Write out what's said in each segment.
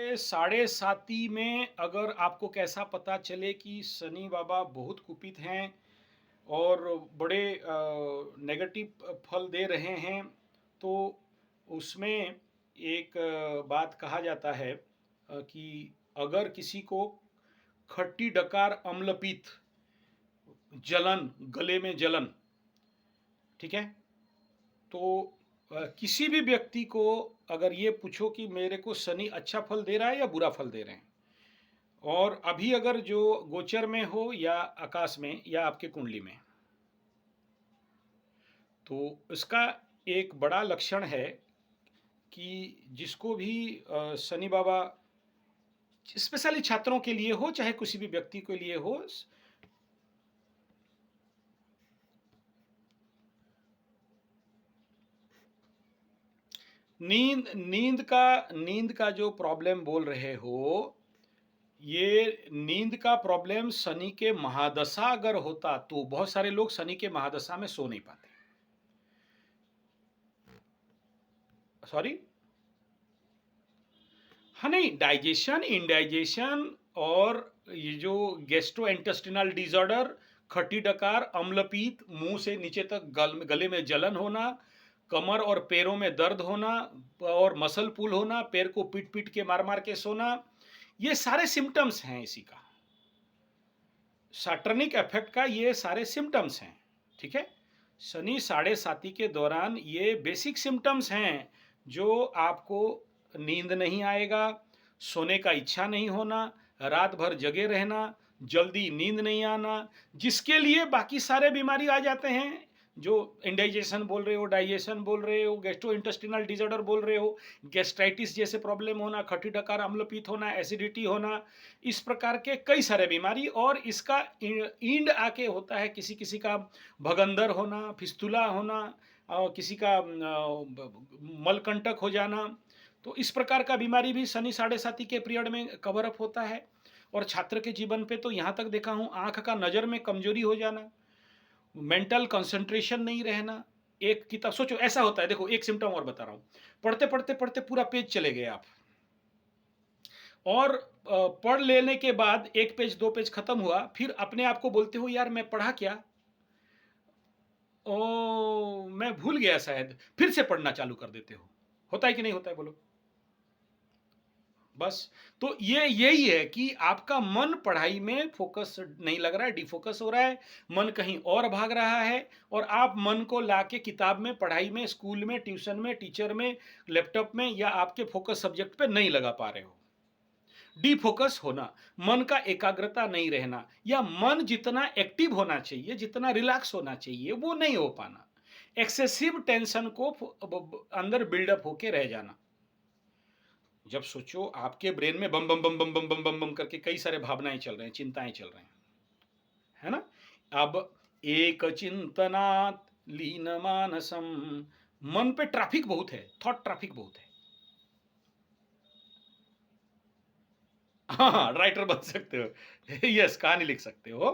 देखिए, साढ़े साती में अगर आपको कैसा पता चले कि शनि बाबा बहुत कुपित हैं और बड़े नेगेटिव फल दे रहे हैं, तो उसमें एक बात कहा जाता है कि अगर किसी को खट्टी डकार अम्लपीत जलन, गले में जलन, ठीक है, तो किसी भी व्यक्ति को अगर ये पूछो कि मेरे को शनि अच्छा फल दे रहा है या बुरा फल दे रहे हैं, और अभी अगर जो गोचर में हो या आकाश में या आपके कुंडली में, तो इसका एक बड़ा लक्षण है कि जिसको भी शनि बाबा, स्पेशली छात्रों के लिए हो चाहे किसी भी व्यक्ति के लिए हो, नींद का जो प्रॉब्लम बोल रहे हो, ये नींद का प्रॉब्लम शनि के महादशा अगर होता तो बहुत सारे लोग शनि के महादशा में सो नहीं पाते। सॉरी, हाँ नहीं, डाइजेशन, इंडाइजेशन और ये जो गैस्ट्रो इंटेस्टिनल डिसऑर्डर, खट्टी डकार, अम्लपीत, मुंह से नीचे तक गले में जलन होना, कमर और पैरों में दर्द होना और मसल पुल होना, पैर को पीट पीट के मार मार के सोना, ये सारे सिम्टम्स हैं इसी का, सैटर्निक इफेक्ट का ये सारे सिम्टम्स हैं। ठीक है, शनि साढ़े साती के दौरान ये बेसिक सिम्टम्स हैं जो आपको नींद नहीं आएगा, सोने का इच्छा नहीं होना, रात भर जगे रहना, जल्दी नींद नहीं आना, जिसके लिए बाकी सारे बीमारी आ जाते हैं, जो इंडाइजेशन बोल रहे हो, डाइजेशन बोल रहे हो, गैस्ट्रो इंटेस्टिनल डिसऑर्डर बोल रहे हो, गैस्ट्राइटिस जैसे प्रॉब्लम होना, खट्टी डकार अम्लपीत होना, एसिडिटी होना, इस प्रकार के कई सारे बीमारी। और इसका इंड आके होता है किसी किसी का भगंदर होना, फिस्तुला होना, और किसी का मलकंटक हो जाना। तो इस प्रकार का बीमारी भी शनि साढ़े साती के पीरियड में कवर अप होता है। और छात्र के जीवन पे तो यहाँ तक देखा हूँ, आंख का नज़र में कमजोरी हो जाना, मेंटल कंसंट्रेशन नहीं रहना। एक किताब सोचो, ऐसा होता है, देखो एक सिम्टम और बता रहा हूँ, पढ़ते पढ़ते पढ़ते पूरा पेज चले गए आप, और पढ़ लेने के बाद एक पेज दो पेज खत्म हुआ, फिर अपने आप को बोलते हो यार मैं पढ़ा क्या, ओ मैं भूल गया शायद, फिर से पढ़ना चालू कर देते हो। होता है कि नहीं होता है, बोलो। बस, तो ये यही है कि आपका मन पढ़ाई में फोकस नहीं लग रहा है, डिफोकस हो रहा है, मन कहीं और भाग रहा है, और आप मन को लाके किताब में, पढ़ाई में, स्कूल में, ट्यूशन में, टीचर में, लैपटॉप में या आपके फोकस सब्जेक्ट पे नहीं लगा पा रहे हो। डिफोकस होना, मन का एकाग्रता नहीं रहना, या मन जितना एक्टिव होना चाहिए, जितना रिलैक्स होना चाहिए, वो नहीं हो पाना, एक्सेसिव टेंशन को अंदर बिल्डअप होके रह जाना। जब सोचो आपके ब्रेन में बम बम बम बम बम बम बम बम करके कई सारे भावनाएं चल रहे हैं, चिंताएं चल रहे हैं, है ना। अब एक चिंतनात लीन मानसम, मन पे ट्रैफिक बहुत है, थॉट ट्रैफिक बहुत है। हाँ, राइटर बन सकते हो। यस, कहानी लिख सकते हो।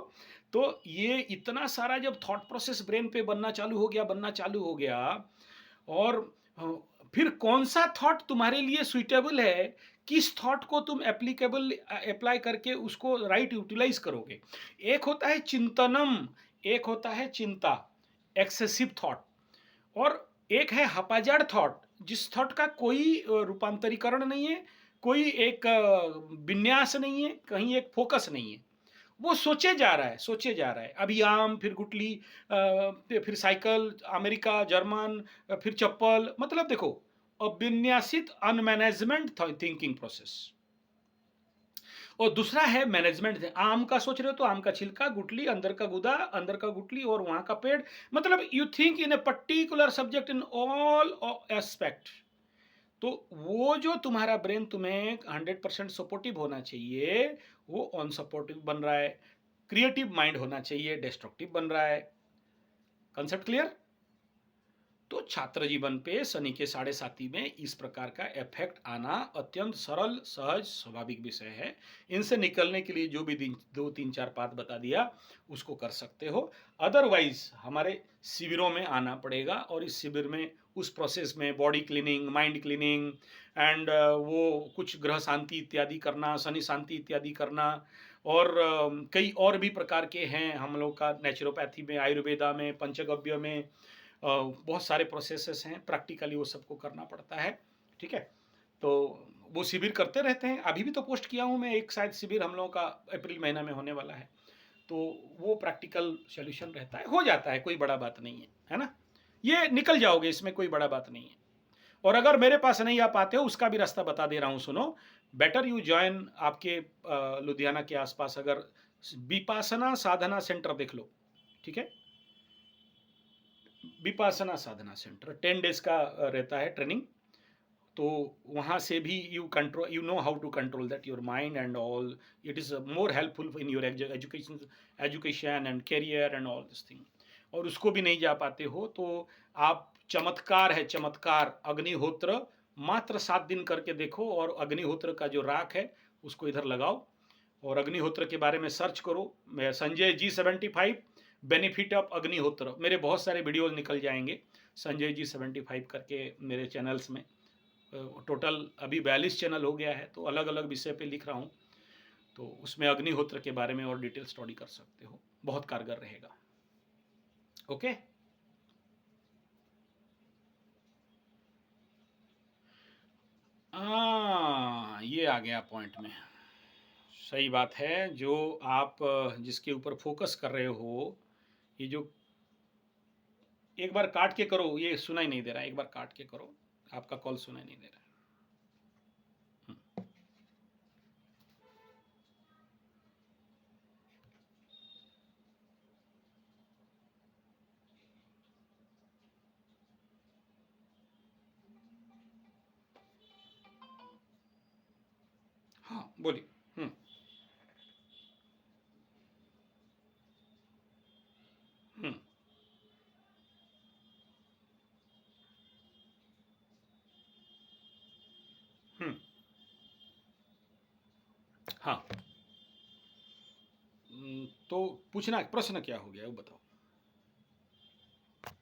तो ये इतना सारा जब थॉट प्रोसेस ब्रेन पे बनना चालू हो गया, और अ, फिर कौन सा थॉट तुम्हारे लिए सुइटेबल है, किस थॉट को तुम एप्लीकेबल अप्लाई करके उसको राइट यूटिलाइज करोगे। एक होता है चिंतनम, एक होता है चिंता, एक्सेसिव थॉट, और एक है हपाजार्ड थॉट, जिस थॉट का कोई रूपांतरीकरण नहीं है, कोई एक विन्यास नहीं है, कहीं एक फोकस नहीं है, वो सोचे जा रहा है, सोचे जा रहा है, अभी आम, फिर गुटली, फिर साइकिल, अमेरिका, जर्मन, फिर चप्पल, मतलब देखो, अविन्यासित अनमैनेजमेंट थिंकिंग प्रोसेस। और दूसरा है मैनेजमेंट, आम का सोच रहे हो तो आम का छिलका, गुटली, अंदर का गुदा, अंदर का गुटली और वहां का पेड़, मतलब you think in a particular subject in all aspect. तो वो जो तुम्हारा ब्रेन तुम्हें 100% सपोर्टिव होना चाहिए, वो अनसपोर्टिव बन रहा है, क्रिएटिव माइंड होना चाहिए, डिस्ट्रक्टिव बन रहा है। Concept clear. तो छात्र जीवन पे शनि के साढ़े साथी में इस प्रकार का इफेक्ट आना अत्यंत सरल, सहज, स्वाभाविक विषय है। इनसे निकलने के लिए जो भी दो तीन चार बात बता दिया उसको कर सकते हो, अदरवाइज हमारे शिविरों में आना पड़ेगा और इस शिविर में उस प्रोसेस में body cleaning, mind cleaning and वो कुछ ग्रह शांति इत्यादि करना, शनि शांति इत्यादि करना और कई और भी प्रकार के हैं हम लोग का नेचुरोपैथी में, आयुर्वेदा में, पंचगव्य में बहुत सारे प्रोसेसेस हैं, प्रैक्टिकली वो सबको करना पड़ता है, ठीक है? तो वो शिविर करते रहते हैं, अभी भी तो पोस्ट किया हूँ मैं, एक शायद शिविर हम लोगों का अप्रैल महीना में होने वाला है, तो वो प्रैक्टिकल सॉल्यूशन रहता है, हो जाता है, कोई बड़ा बात नहीं है ना? ये निकल जाओगे, इसमें कोई बड़ा बात नहीं है। और अगर मेरे पास नहीं आ पाते हो, उसका भी रास्ता बता दे रहा हूँ, सुनो। बेटर यू जॉइन आपके लुधियाना के आसपास अगर विपासना साधना सेंटर देख लो, ठीक है? विपासना साधना सेंटर 10 डेज का रहता है ट्रेनिंग, तो वहाँ से भी you know how to control that your mind and all, it is more helpful in your education and career and all this thing. और उसको भी नहीं जा पाते हो तो आप, चमत्कार है चमत्कार, अग्निहोत्र मात्र 7 दिन करके देखो, और अग्निहोत्र का जो राख है उसको इधर लगाओ और अग्निहोत्र के बारे में सर्च करो। मैं संजय G75 बेनिफिट ऑफ अग्निहोत्र, मेरे बहुत सारे वीडियोज निकल जाएंगे संजय G75 करके मेरे चैनल्स में। टोटल अभी 42 चैनल हो गया है, तो अलग अलग विषय पे लिख रहा हूँ, तो उसमें अग्निहोत्र के बारे में और डिटेल स्टडी कर सकते हो, बहुत कारगर रहेगा। ओके। ये आ गया पॉइंट में, सही बात है। जो आप जिसके ऊपर फोकस कर रहे हो, ये जो, एक बार काट के करो, ये सुनाई नहीं दे रहा है, एक बार काट के करो, आपका कॉल सुनाई नहीं दे रहा है। हाँ बोलिए। हम्म। हम्म। हम्म। हाँ। तो पूछना प्रश्न क्या हो गया वो बताओ।